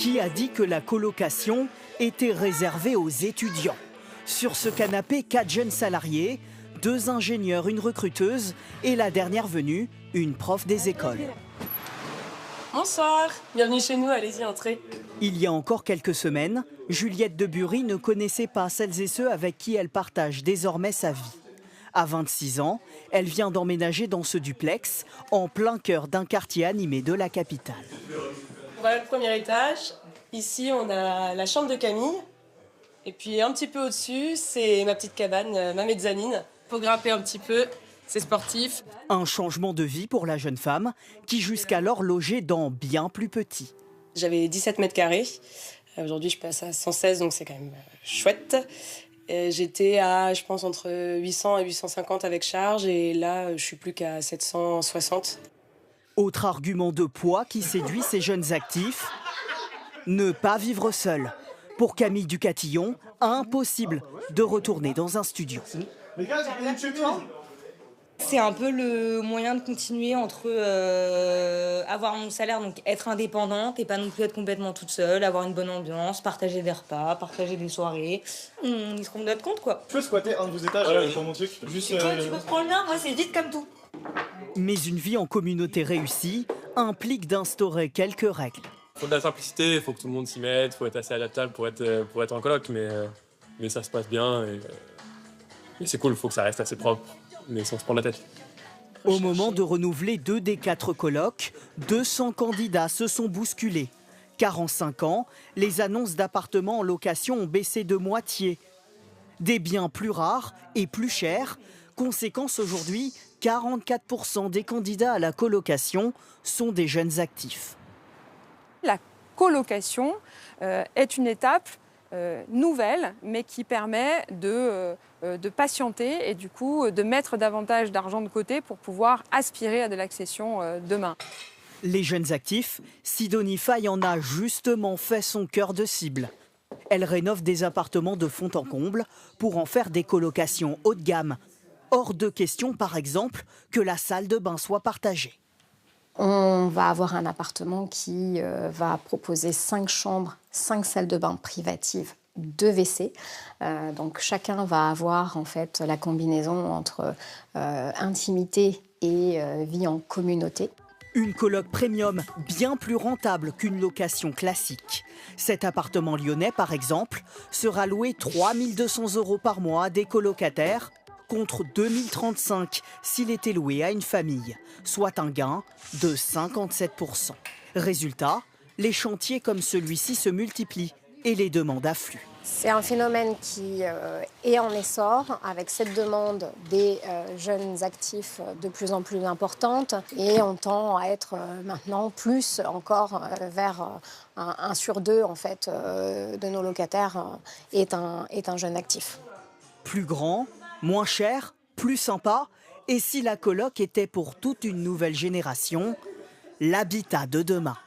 Qui a dit que la colocation était réservée aux étudiants? Sur ce canapé, 4 jeunes salariés, 2 ingénieurs, une recruteuse et la dernière venue, une prof des écoles. Bonsoir, bienvenue chez nous, allez-y, entrez. Il y a encore quelques semaines, Juliette de Bury ne connaissait pas celles et ceux avec qui elle partage désormais sa vie. À 26 ans, elle vient d'emménager dans ce duplex, en plein cœur d'un quartier animé de la capitale. Voilà le premier étage. Ici, on a la chambre de Camille. Et puis un petit peu au-dessus, c'est ma petite cabane, ma mezzanine. Faut grimper un petit peu, c'est sportif. Un changement de vie pour la jeune femme qui jusqu'alors logeait dans bien plus petit. J'avais 17 mètres carrés. Aujourd'hui, je passe à 116, donc c'est quand même chouette. J'étais à, je pense, entre 800 et 850 avec charge. Et là, je suis plus qu'à 760. Autre argument de poids qui séduit ces jeunes actifs, ne pas vivre seul. Pour Camille Ducatillon, impossible de retourner dans un studio. C'est un peu le moyen de continuer entre avoir mon salaire, donc être indépendante et pas non plus être complètement toute seule, avoir une bonne ambiance, partager des repas, partager des soirées. Ils se rendent notre compte, quoi. Je peux squatter un de vos étages pour mon truc. Juste, Tu peux prendre le mien, moi c'est vite comme tout. Mais une vie en communauté réussie implique d'instaurer quelques règles. Il faut de la simplicité, il faut que tout le monde s'y mette, il faut être assez adaptable pour être en coloc, mais ça se passe bien et c'est cool, il faut que ça reste assez propre, mais sans se prendre la tête. Au moment de renouveler 2 des 4 colocs, 200 candidats se sont bousculés. Car en 5 ans, les annonces d'appartements en location ont baissé de moitié. Des biens plus rares et plus chers. Conséquence aujourd'hui, 44% des candidats à la colocation sont des jeunes actifs. La colocation est une étape nouvelle, mais qui permet de patienter et du coup de mettre davantage d'argent de côté pour pouvoir aspirer à de l'accession demain. Les jeunes actifs, Sidonie Faye en a justement fait son cœur de cible. Elle rénove des appartements de fond en comble pour en faire des colocations haut de gamme. Hors de question, par exemple, que la salle de bain soit partagée. On va avoir un appartement qui va proposer 5 chambres, 5 salles de bain privatives, 2 WC. Donc chacun va avoir en fait la combinaison entre intimité et vie en communauté. Une coloc premium bien plus rentable qu'une location classique. Cet appartement lyonnais, par exemple, sera loué 3 200 € par mois à des colocataires, contre 2035 s'il était loué à une famille, soit un gain de 57%. Résultat, les chantiers comme celui-ci se multiplient et les demandes affluent. C'est un phénomène qui est en essor, avec cette demande des jeunes actifs de plus en plus importante. Et on tend à être maintenant plus encore vers 1 sur 2 en fait, de nos locataires est un jeune actif. Plus grand, moins cher, plus sympa. Et si la coloc était pour toute une nouvelle génération, l'habitat de demain.